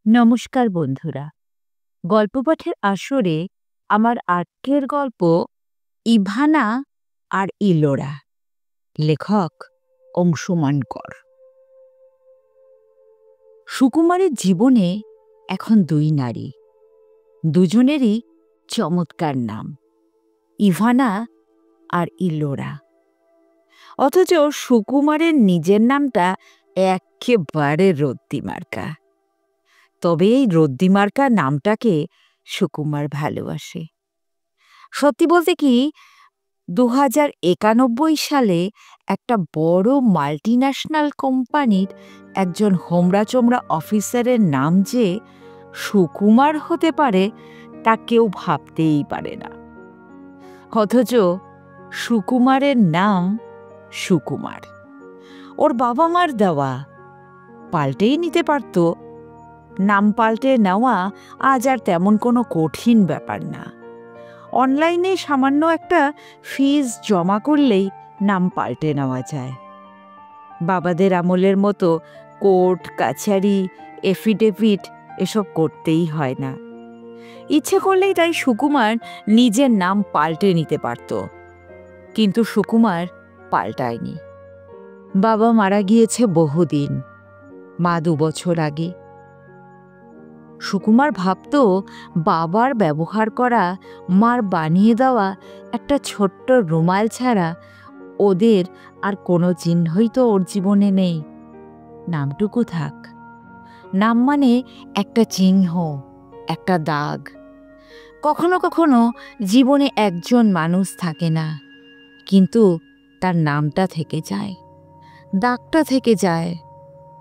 নমস্কার বন্ধুরা, গল্প পাঠের আসরে আমার আজকের গল্প ইভানা আর ইলোরা। লেখক অংশুমান কর। সুকুমারের জীবনে এখন দুই নারী, দুজনেরই চমৎকার নাম, ইভানা আর ইলোরা। অথচ সুকুমারের নিজের নামটা একেবারে রদ্দিমার্কা। তবে এই রদ্দিমার্কা নামটাকে সুকুমার ভালোবাসে। সত্যি বলতে কি, 2091 সালে একটা বড় মাল্টিন্যাশনাল কোম্পানির একজন হোমরা-চোমরা অফিসারের নাম যে সুকুমার হতে পারে তা কেউ ভাবতেই পারে না। অথচ সুকুমারের নাম সুকুমার, ওর বাবা মার দেওয়া। পাল্টেই নিতে পারত। নাম পাল্টে নেওয়া আজ আর তেমন কোনো কঠিন ব্যাপার না। অনলাইনে সামান্য একটা ফিজ জমা করলেই নাম পাল্টে নেওয়া যায়। বাবাদের আমলের মতো কোর্ট কাছারি এফিডেভিট এসব করতেই হয় না। ইচ্ছে করলেই তাই সুকুমার নিজের নাম পাল্টে নিতে পারত, কিন্তু সুকুমার পাল্টায়নি। বাবা মারা গিয়েছে বহুদিন, মা 2 বছর আগে। সুকুমার ভাবত বাবার ব্যবহার করা, মার বানিয়ে দেওয়া একটা ছোট্ট রুমাল ছাড়া ওদের আর কোনো চিহ্নই তো ওর জীবনে নেই। নামটুকু থাক। নাম মানে একটা চিহ্ন, একটা দাগ। কখনো কখনো জীবনে একজন মানুষ থাকে না, কিন্তু তার নামটা থেকে যায়, দাগটা থেকে যায়।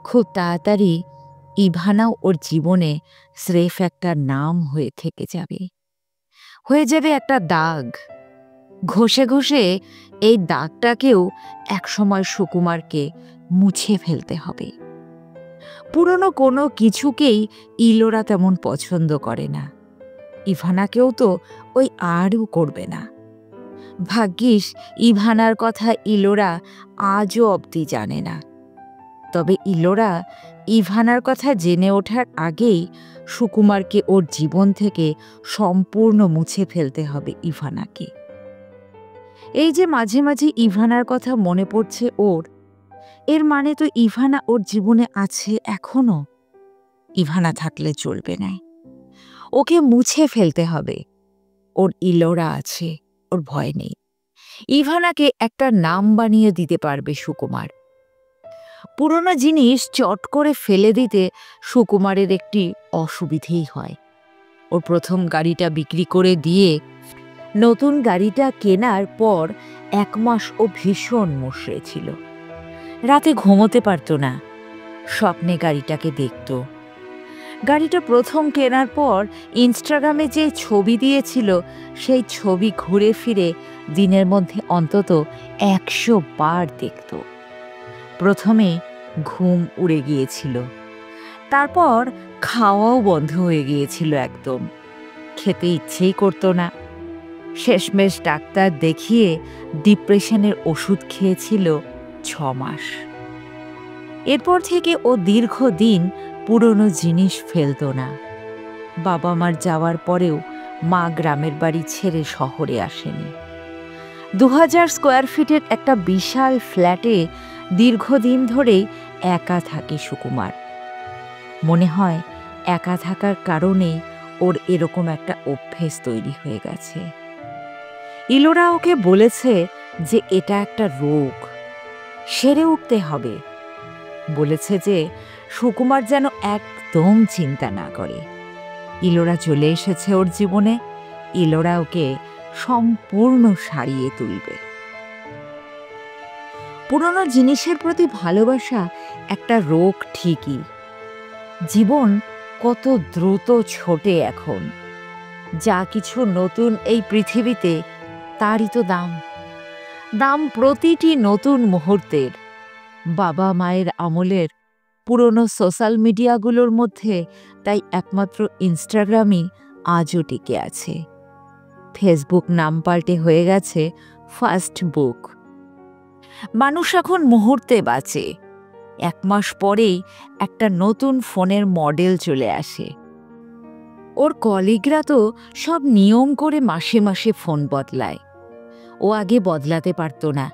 খুব তাড়াতাড়ি ইভানাও ওর জীবনে স্রেফ একটা নাম হয়ে থেকে যাবে, হয়ে যাবে একটা দাগ। ঘষে ঘষে এই দাগটাকেও একসময় সুকুমারকে মুছে ফেলতে হবে। পুরনো কোনো কিছুকেই ইলোরা তেমন পছন্দ করে না, ইভানাকেও তো ওই আরও করবে না। ভাগ্যিস ইভানার কথা ইলোরা আজও অবধি জানে না। তবে ইলোরা ইভানার কথা জেনে ওঠার আগেই সুকুমারকে ওর জীবন থেকে সম্পূর্ণ মুছে ফেলতে হবে ইভানাকে। এই যে মাঝে মাঝে ইভানার কথা মনে পড়ছে ওর, এর মানে তো ইভানা ওর জীবনে আছে এখনো। ইভানা থাকলে চলবে না, ওকে মুছে ফেলতে হবে। ওর ইলোরা আছে, ওর ভয় নেই। ইভানাকে একটা নাম বানিয়ে দিতে পারবে সুকুমার। পুরনো জিনিস চট করে ফেলে দিতে সুকুমারের একটি অসুবিধেই হয়। ওর প্রথম গাড়িটা বিক্রি করে দিয়ে নতুন গাড়িটা কেনার পর 1 মাস ও ভীষণ মুষড়ে ছিল। রাতে ঘুমোতে পারত না, স্বপ্নে গাড়িটাকে দেখত। গাড়িটা প্রথম কেনার পর ইনস্টাগ্রামে যে ছবি দিয়েছিল, সেই ছবি ঘুরে ফিরে দিনের মধ্যে অন্তত 100 বার দেখত। প্রথমে ঘুম উড়ে গিয়েছিল, তারপর খাওয়াও বন্ধ হয়ে গিয়েছিল একদম। খেতে ইচ্ছেই করতো না। শেষমেশ ডাক্তার দেখিয়ে ডিপ্রেশনের ওষুধ খেয়েছিল 6 মাস। এরপর থেকে ও দীর্ঘদিন পুরনো জিনিস ফেলত না। বাবা মার যাওয়ার পরেও মা গ্রামের বাড়ি ছেড়ে শহরে আসেনি। 2000 স্কোয়ার ফিটের একটা বিশাল ফ্ল্যাটে দীর্ঘদিন ধরেই একা থাকে সুকুমার। মনে হয় একা থাকার কারণেই ওর এরকম একটা অভ্যেস তৈরি হয়ে গেছে। ইলোরা ওকে বলেছে যে এটা একটা রোগ, সেরে উঠতে হবে। বলেছে যে সুকুমার যেন একদম চিন্তা না করে। ইলোরা চলে এসেছে ওর জীবনে, ইলোরা ওকে সম্পূর্ণ সারিয়ে তুলবে। পুরনো জিনিসের প্রতি ভালোবাসা একটা রোগ ঠিকই। জীবন কত দ্রুত ছোটে এখন। যা কিছু নতুন এই পৃথিবীতে, তারই তো দাম। দাম প্রতিটি নতুন মুহূর্তের। বাবা মায়ের আমলের পুরনো সোশ্যাল মিডিয়াগুলোর মধ্যে তাই একমাত্র ইনস্টাগ্রামই আজও টিকে আছে। ফেসবুক নাম পাল্টে হয়ে গেছে ফাস্ট বুক। মানুষ এখন মুহূর্তে বাঁচে, 1 মাস পরেই একটা নতুন ফোনের মডেল চলে আসে। ওর কলিগরা তো সব নিয়ম করে মাসে মাসে ফোন বদলায়। ও আগে বদলাতে পারত না।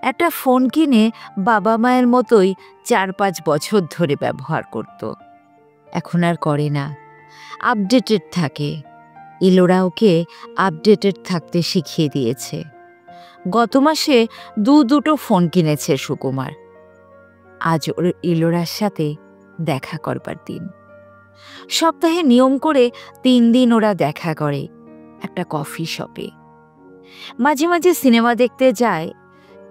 একটা ফোন কিনে বাবা মায়ের মতোই 4-5 বছর ধরে ব্যবহার করত। এখন আর করে না, আপডেটেড থাকে। ইলোরা ওকে আপডেটেড থাকতে শিখিয়ে দিয়েছে। গত মাসে দুটো ফোন কিনেছে সুকুমার। আজ ওর ইলোরার সাথে দেখা করবার দিন। সপ্তাহে নিয়ম করে 3 দিন ওরা দেখা করে একটা কফি শপে। মাঝে মাঝে সিনেমা দেখতে যায়,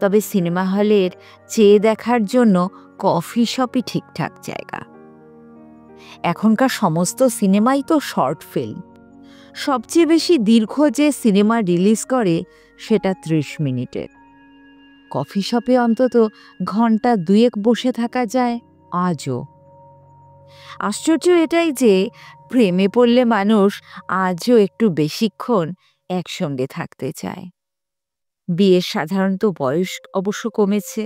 তবে সিনেমা হলের চেয়ে দেখার জন্য কফি শপই ঠিকঠাক জায়গা। এখনকার সমস্ত সিনেমাই তো শর্ট ফিল্ম। সবচেয়ে বেশি দীর্ঘ যে সিনেমা রিলিজ করে সেটা 30 মিনিটের। কফি শপে অন্তত ঘন্টা 2 বসে থাকা যায় আজও। আশ্চর্য এটাই যে প্রেমে পড়লে মানুষ আজও একটু বেশিক্ষণ একসঙ্গে থাকতে চায়। বিয়ের সাধারণত বয়স অবশ্য কমেছে।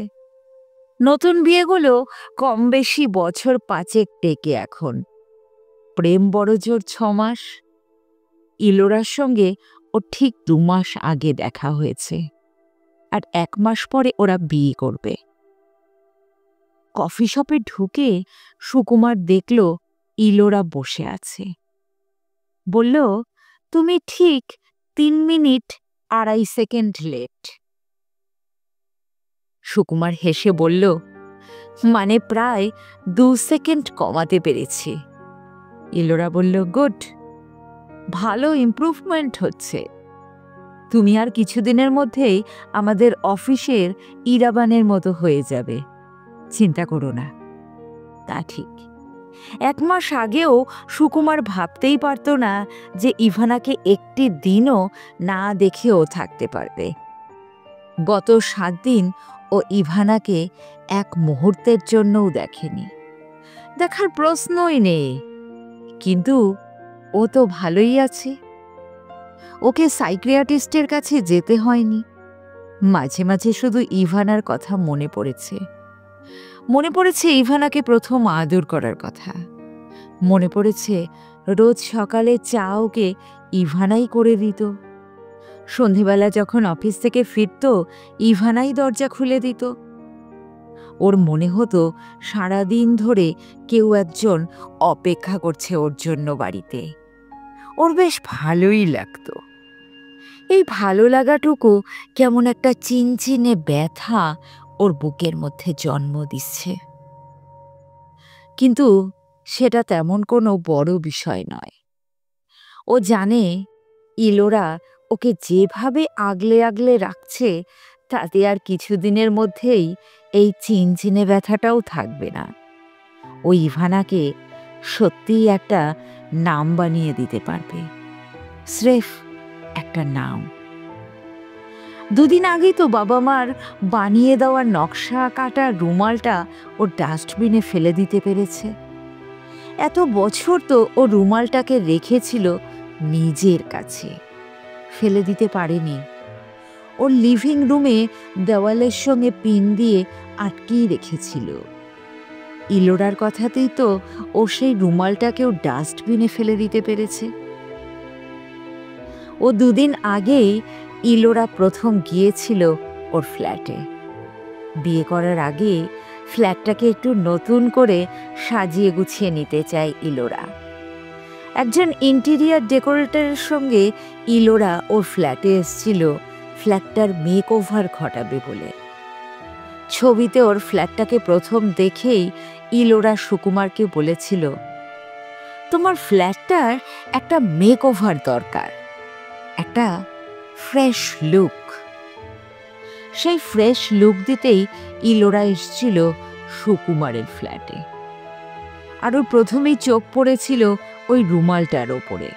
নতুন বিয়েগুলো কম বেশি বছর 5 টেকে এখন। প্রেম বড়জোর 6 মাস। ইলোরার সঙ্গে ও ঠিক 2 মাস আগে দেখা হয়েছে, আর 1 মাস পরে ওরা বিয়ে করবে। কফি শপে ঢুকে সুকুমার দেখল ইলোরা বসে আছে। বলল, তুমি ঠিক 3 মিনিট 2.5 সেকেন্ড লেট। সুকুমার হেসে বলল, মানে প্রায় 2 সেকেন্ড কমাতে পেরেছি। ইলোরা বলল, গুড, ভালো ইমপ্রুভমেন্ট হচ্ছে। তুমি আর কিছুদিনের মধ্যেই আমাদের অফিসের ইরাবানের মতো হয়ে যাবে, চিন্তা করো না। তা ঠিক। 1 মাস আগেও সুকুমার ভাবতেই পারত না যে ইভানাকে একটি দিনও না দেখেও থাকতে পারবে। গত 7 দিন ও ইভানাকে এক মুহূর্তের জন্যও দেখেনি। দেখার প্রশ্নই নেই। কিন্তু ও তো ভালোই আছে। ওকে সাইকিয়াট্রিস্টের কাছে যেতে হয়নি। মাঝে মাঝে শুধু ইভানার কথা মনে পড়েছে। মনে পড়েছে ইভানাকে প্রথম আদর করার কথা। মনে পড়েছে রোজ সকালে চা ওকে ইভানাই করে দিত। সন্ধেবেলা যখন অফিস থেকে ফিরত, ইভানাই দরজা খুলে দিত। ওর মনে হতো সারাদিন ধরে কেউ একজন অপেক্ষা করছে ওর জন্য বাড়িতে। ওর বেশ ভালোই লাগতো। এই ভালো লাগাটুকু কেমন একটা চিনচিনে ব্যথা ওর বুকের মধ্যে জন্ম দিচ্ছে। কিন্তু সেটা তেমন কোনো বড় বিষয় নয়। ও জানে ইলোরা ওকে যেভাবে আগলে আগলে রাখছে তাতে আর কিছুদিনের মধ্যেই এই চিনচিনে ব্যথাটাও থাকবে না। ও ইভানাকে সত্যিই একটা নাম বানিয়ে দিতে পারবে, স্রেফ একটা নাম। 2 দিন আগেই তো বাবা মার বানিয়ে দেওয়ার নকশা কাটা রুমালটা ওর ডাস্টবিনে ফেলে দিতে পেরেছে। এত বছর তো ও রুমালটাকে রেখেছিল নিজের কাছে, ফেলে দিতে পারেনি। ওর লিভিং রুমে দেওয়ালের সঙ্গে পিন দিয়ে আটকিয়ে রেখেছিল। ইলোরার কথাতেই তো ও সেই রুমালটাকেও ডাস্টবিনে ফেলে দিতে পেরেছে। ও 2 দিন আগেই ইলোরা প্রথম গিয়েছিল ওর ফ্ল্যাটে। বিয়ে করার আগে ফ্ল্যাটটাকে একটু নতুন করে সাজিয়ে গুছিয়ে নিতে চায় ইলোরা। একজন ইন্টেরিয়ার ডেকোরেটরের সঙ্গে ইলোরা ওর ফ্ল্যাটে এসেছিল ফ্ল্যাটটার মেকওভার ঘটাবে বলে। ছবিতে ওর ফ্ল্যাটটাকে প্রথম দেখেই ইলোরা সুকুমারকে বলেছিল, তোমার ফ্ল্যাটটার একটা মেকওভার দরকার, একটা ফ্রেশ লুক। সেই ফ্রেশ লুক দিতেই ইলোরা এসেছিল সুকুমারের ফ্ল্যাটে। আর ওর প্রথমেই চোখ পড়েছিল ওই রুমালটার ওপরে।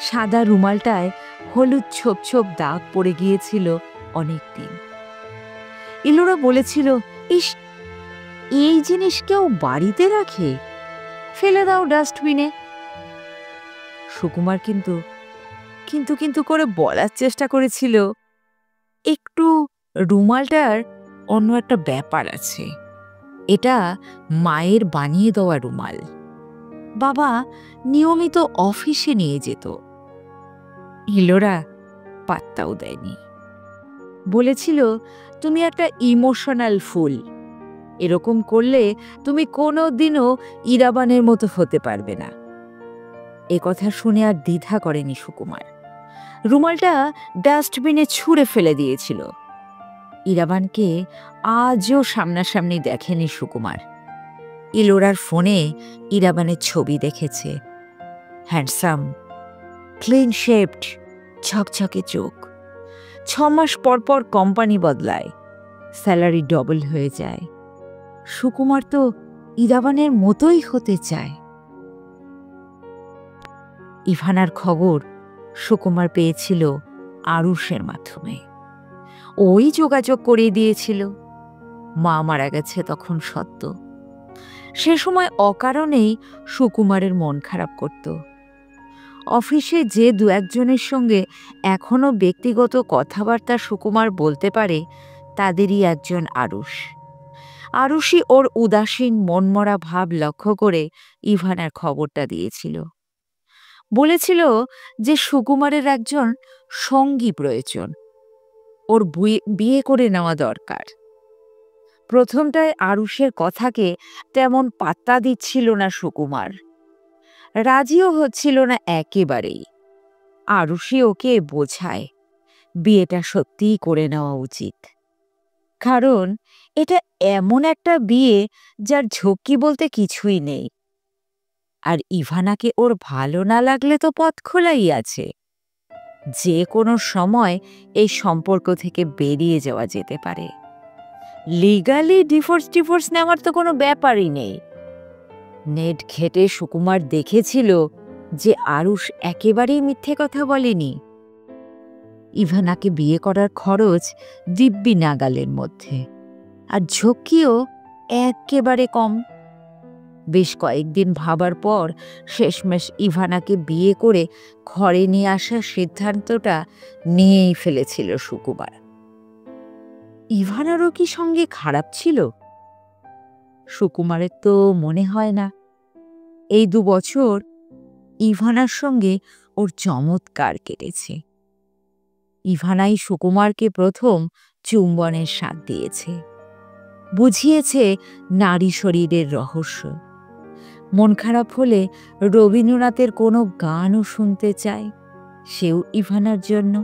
সাদা রুমালটায় হলুদ ছোপ ছোপ দাগ পড়ে গিয়েছিল অনেক দিন। ইলোরা বলেছিল, ইস, এই জিনিস কেউ বাড়িতে রাখে, ফেলে দাও ডাস্টবিনে। সুকুমার কিন্তু কিন্তু কিন্তু করে বলার চেষ্টা করেছিল, একটু রুমালটার অন্য একটা ব্যাপার আছে। এটা মায়ের বানিয়ে দেওয়া রুমাল। বাবা নিয়মিত অফিসে নিয়ে যেত। ইলোরা পাত্তাও দেয়নি। বলেছিল, তুমি একটা ইমোশনাল ফুল, এরকম করলে তুমি কোনোদিনও ইরাবানের মতো হতে পারবে না। এ কথা শুনে আর দ্বিধা করেনি সুকুমার। রুমালটা ডাস্টবিনে ছুঁড়ে ফেলে দিয়েছিল। ইরাবানকে আজও সামনাসামনি দেখেনি সুকুমার। ইলোরার ফোনে ইরাবানের ছবি দেখেছে। হ্যান্ডসাম, ক্লিন শেপড, ঝকঝকে চোখ। 6 মাস পর পর কোম্পানি বদলায়, স্যালারি ডবল হয়ে যায়। সুকুমার তো ইরাবানের মতোই হতে চায়। ইভানার খবর সুকুমার পেয়েছিল আরুষের মাধ্যমে। ওই যোগাযোগ করিয়ে দিয়েছিল। মা মারা গেছে তখন সত্য। সে সময় অকারণেই সুকুমারের মন খারাপ করত। অফিসে যে দু একজনের সঙ্গে এখনো ব্যক্তিগত কথাবার্তা সুকুমার বলতে পারে, তাদেরই একজন আরুষ। আরুষই ওর উদাসীন মনমরা ভাব লক্ষ্য করে ইভানার খবরটা দিয়েছিল। বলেছিল যে সুকুমারের একজন সঙ্গী প্রয়োজন, ওর বিয়ে করে নেওয়া দরকার। প্রথমটায় আরুষের কথাকে তেমন পাত্তা দিচ্ছিল না সুকুমার, রাজিও হচ্ছিল না একেবারেই। আরুষই ওকে বোঝায় বিয়েটা সত্যিই করে নেওয়া উচিত, কারণ এটা এমন একটা বিয়ে যার ঝক্কি বলতে কিছুই নেই। আর ইভানাকে ওর ভালো না লাগলে তো পথ খোলাই আছে, যে কোনো সময় এই সম্পর্ক থেকে বেরিয়ে যাওয়া যেতে পারে। লিগালি ডিভোর্স নেওয়ার তো কোনো ব্যাপারই নেই। নেট ঘেটে সুকুমার দেখেছিল যে আরুষ একেবারেই মিথ্যে কথা বলেনি। ইভানাকে বিয়ে করার খরচ দিব্যি নাগালের মধ্যে, আর ঝক্কিও একেবারে কম। বেশ কয়েকদিন ভাবার পর শেষমেশ ইভানাকে বিয়ে করে ঘরে নিয়ে আসার সিদ্ধান্তটা নিয়েই ফেলেছিল সুকুমার। ইভানারও কি সঙ্গে খারাপ ছিল? সুকুমারের তো মনে হয় না। এই 2 বছর ইভানার সঙ্গে ওর চমৎকার কেটেছে। ইভানাই সুকুমারকে প্রথম চুম্বনের স্বাদ দিয়েছে, বুঝিয়েছে নারী শরীরের রহস্য। মন খারাপ হলে রবীন্দ্রনাথের কোনো গানও শুনতে চায়, সেও ইভানার জন্য।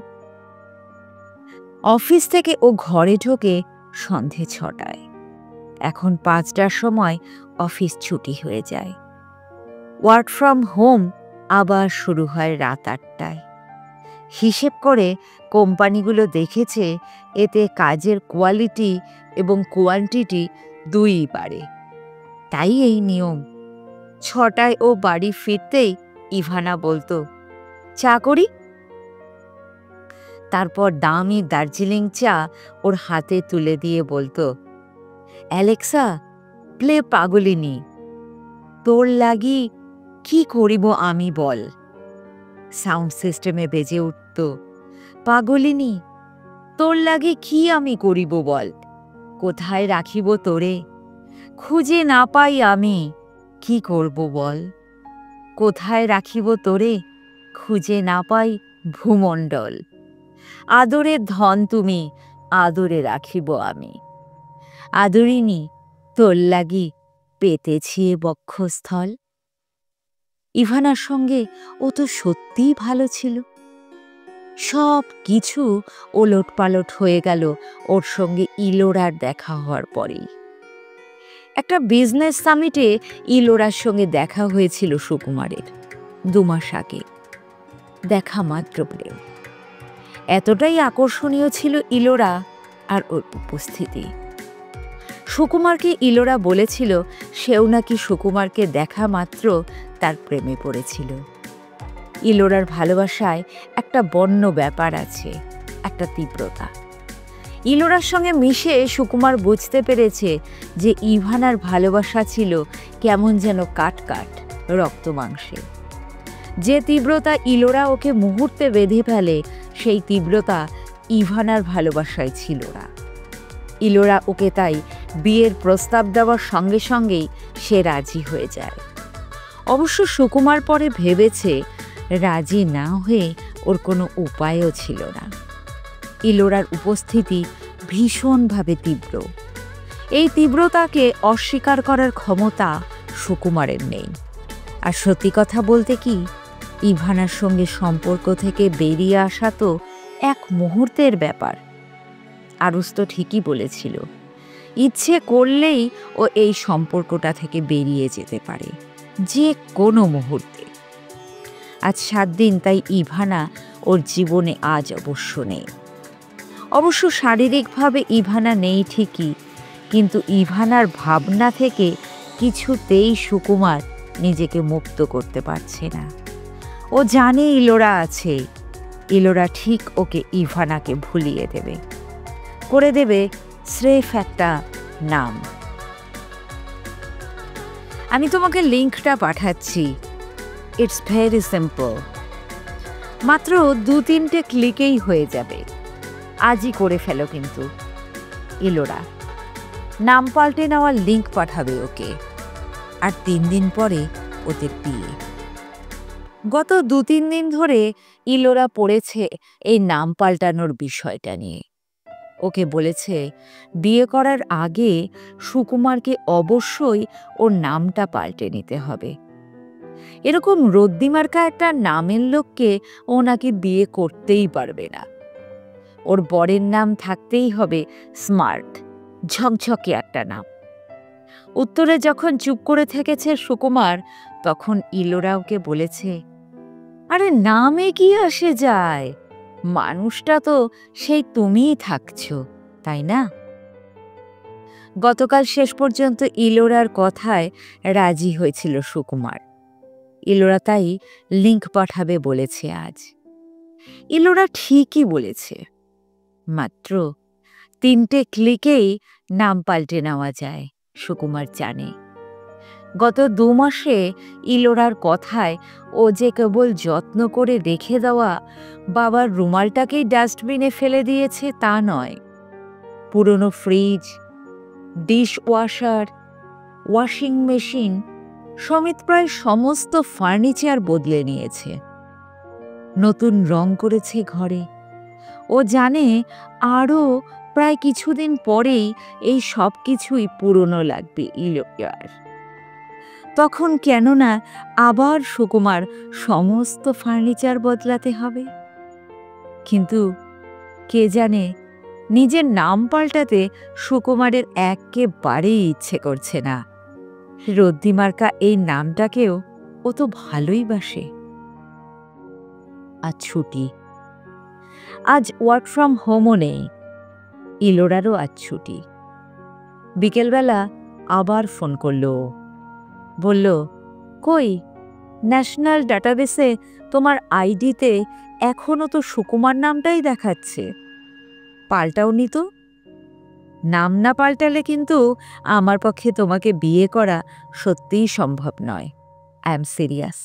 অফিস থেকে ও ঘরে ঢোকে সন্ধে 6টায়। এখন 5টার সময় অফিস ছুটি হয়ে যায়। ওয়ার্ক ফ্রম হোম আবার শুরু হয় রাত 8টায়। হিসেব করে কোম্পানিগুলো দেখেছে এতে কাজের কোয়ালিটি এবং কোয়ান্টিটি দুইই বাড়ে। তাই এই নিয়ম। 6টায় ও বাড়ি ফিরতেই ইভানা বলতো, চা করি? তারপর দামি দার্জিলিং চা ওর হাতে তুলে দিয়ে বলতো, অ্যালেক্সা প্লে পাগলিনী, তোর লাগি কি করিব আমি বল। সাউন্ড সিস্টেমে বেজে উঠত, পাগলিনী তোর লাগে কি আমি করিব বল, কোথায় রাখিব তোরে, খুঁজে না পাই আমি কি করব বল, কোথায় রাখিব তোরে, খুঁজে না পাই ভূমণ্ডল, আদরের ধন তুমি, আদরে রাখিব আমি, আদরিনী তোর লাগি পেতেছি এ বক্ষস্থল। ইভানার সঙ্গে ও তো সত্যিই ভালো ছিল। সব কিছু ওলটপালট হয়ে গেল ওর সঙ্গে ইলোরার দেখা হওয়ার পরেই। একটা বিজনেস সামিটে ইলোরার সঙ্গে দেখা হয়েছিল সুকুমারের 2 মাস আগে। দেখা মাত্র প্রেম। এতটাই আকর্ষণীয় ছিল ইলোরা আর ওর উপস্থিতি। সুকুমারকে ইলোরা বলেছিল সেও নাকি সুকুমারকে দেখা মাত্র তার প্রেমে পড়েছিল। ইলোরার ভালোবাসায় একটা বন্য ব্যাপার আছে, একটা তীব্রতা। ইলোরার সঙ্গে মিশে সুকুমার বুঝতে পেরেছে যে ইভানার ভালোবাসা ছিল কেমন যেন কাট কাট রক্ত মাংসে। যে তীব্রতা ইলোরা ওকে মুহূর্তে বেঁধে ফেলে, সেই তীব্রতা ইভানার ভালোবাসায় ছিল না। ইলোরা ওকে তাই বিয়ের প্রস্তাব দেওয়ার সঙ্গে সঙ্গেই সে রাজি হয়ে যায়। অবশ্য সুকুমার পরে ভেবেছে রাজি না হয়ে ওর কোনো উপায়ও ছিল না। ইলোরার উপস্থিতি ভীষণভাবে তীব্র। এই তীব্রতাকে অস্বীকার করার ক্ষমতা সুকুমারের নেই। আর সত্যি কথা বলতে কি, ইভানার সঙ্গে সম্পর্ক থেকে বেরিয়ে আসা তো এক মুহূর্তের ব্যাপার। আরুস তো ঠিকই বলেছিল, ইচ্ছে করলেই ও এই সম্পর্কটা থেকে বেরিয়ে যেতে পারে যে কোনো মুহূর্তে। আজ 7 দিন, তাই ইভানা ওর জীবনে আজ অবশ্য নেই। অবশ্য শারীরিকভাবে ইভানা নেই ঠিকই, কিন্তু ইভানার ভাবনা থেকে কিছুতেই সুকুমার নিজেকে মুক্ত করতে পারছে না। ও জানে ইলোরা আছে, ইলোরা ঠিক ওকে ইভানাকে ভুলিয়ে দেবে, করে দেবে স্রেফ একটা নাম। আমি তোমাকে লিঙ্কটা পাঠাচ্ছি। ইটস ভেরি সিম্পল, মাত্র 2-3টে ক্লিকেই হয়ে যাবে। আজই করে ফেলো কিন্তু। ইলোরা নাম পাল্টে নেওয়ার লিঙ্ক পাঠাবে ওকে, আর 3 দিন পরে ওদের বিয়ে। গত 2-3 দিন ধরে ইলোরা পড়েছে এই নাম পাল্টানোর বিষয়টা নিয়ে। ওকে বলেছে বিয়ে করার আগে সুকুমারকে অবশ্যই ওর নামটা পাল্টে নিতে হবে। এরকম রদ্দিমার্কা একটা নামের লোককে ও নাকি বিয়ে করতেই পারবে না। ওর বরের নাম থাকতেই হবে স্মার্ট, ঝকঝকে একটা নাম। উত্তরে যখন চুপ করে থেকেছে সুকুমার, তখন ইলোরা ওকে বলেছে, আরে নামে কি আসে যায়, মানুষটা তো সেই তুমিই থাকছো, তাই না? গতকাল শেষ পর্যন্ত ইলোরার কথায় রাজি হয়েছিল সুকুমার। ইলোরা তাই লিঙ্ক পাঠাবে বলেছে আজ। ইলোরা ঠিকই বলেছে, মাত্র 3টে ক্লিকেই নাম পাল্টে নেওয়া যায়, সুকুমার জানে। গত 2 মাসে ইলোরার কথায় ও যে কেবল যত্ন করে রেখে দেওয়া বাবার রুমালটাকেই ডাস্টবিনে ফেলে দিয়েছে তা নয়, পুরনো fridge, dish washer, washing machine সমেত প্রায় সমস্ত ফার্নিচার বদলে নিয়েছে, নতুন রং করেছে ঘরে। ও জানে আরও প্রায় কিছুদিন পরেই এই সব কিছুই পুরনো লাগবে ইলোরার। তখন কেননা আবার সুকুমার সমস্ত ফার্নিচার বদলাতে হবে। কিন্তু কে জানে, নিজের নাম পাল্টাতে সুকুমারের একেবারেই ইচ্ছে করছে না। রদ্দিমার্কা এই নামটাকেও ও তো ভালোই বাসে। আজ ছুটি, আজ ওয়ার্ক ফ্রম হোমও নেই। ইলোরারও আজ ছুটি। বিকেলবেলা আবার ফোন করল, বলল, কই ন্যাশনাল ডাটাবেসে তোমার আইডিতে এখনো তো সুকুমার নামটাই দেখাচ্ছে, পাল্টাওনি তো? নাম না পাল্টালে কিন্তু আমার পক্ষে তোমাকে বিয়ে করা সত্যিই সম্ভব নয়। I am serious.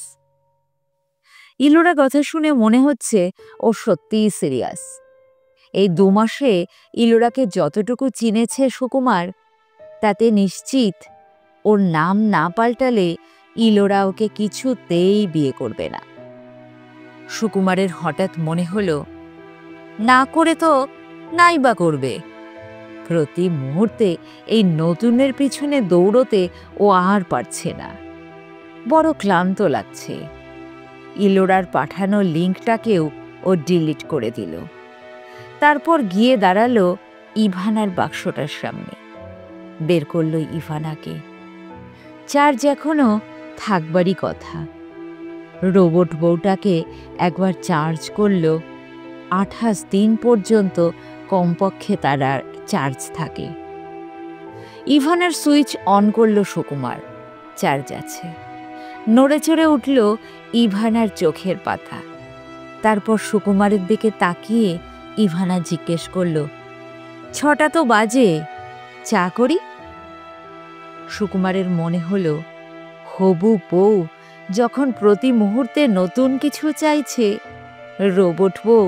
ইলোরা কথা শুনে মনে হচ্ছে ও সত্যিই সিরিয়াস। এই 2 মাসে ইলোরাকে যতটুকু চিনেছে সুকুমার, তাতে নিশ্চিত ওর নাম না পাল্টালে ইলোরা ওকে কিছুতেই বিয়ে করবে না। সুকুমারের হঠাৎ মনে হলো, না করে তো নাই বা করবে। প্রতি মুহূর্তে এই নতুনের পিছনে দৌড়তে ও আর পারছে না, বড় ক্লান্ত লাগছে। ইলোরার পাঠানো লিঙ্কটাকেও ও ডিলিট করে দিল। তারপর গিয়ে দাঁড়ালো ইভানার বাক্সটার সামনে, বের করল ইভানাকে। চার্জ এখনো থাকবারই কথা। রোবট বউটাকে একবার চার্জ করল, 28 দিন পর্যন্ত কমপক্ষে তার আর চার্জ থাকে। ইভানার সুইচ অন করল সুকুমার, চার্জ আছে। নড়ে চড়ে উঠল ইভানার চোখের পাতা। তারপর সুকুমারের দিকে তাকিয়ে ইভানা জিজ্ঞেস করল, 6টা তো বাজে, চা করি? সুকুমারের মনে হলো, হবু বউ যখন প্রতি মুহূর্তে নতুন কিছু চাইছে, রোবট বউ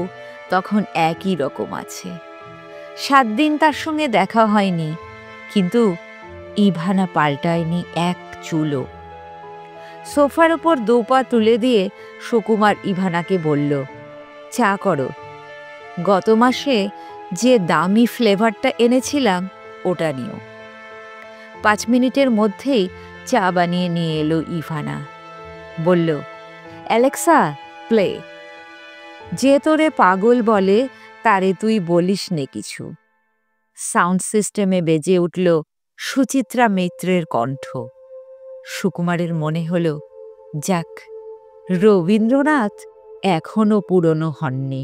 তখন একই রকম আছে। 7 দিন তার সঙ্গে দেখা হয়নি, কিন্তু ইভানা পাল্টায়নি এক চুলও। সোফার ওপর দোপা তুলে দিয়ে সুকুমার ইভানাকে বলল, চা করো। গত মাসে যে দামি ফ্লেভারটা এনেছিলাম ওটা নিও। 5 মিনিটের মধ্যেই চা বানিয়ে নিয়ে এলো ইভানা। বলল, অ্যালেক্সা, প্লে। যে তোরে পাগল বলে তারে তুই বলিস নে কিছু। সাউন্ড সিস্টেমে বেজে উঠল সুচিত্রা মিত্রের কণ্ঠ। সুকুমারের মনে হলো, যাক, রবীন্দ্রনাথ এখনো পুরনো হননি।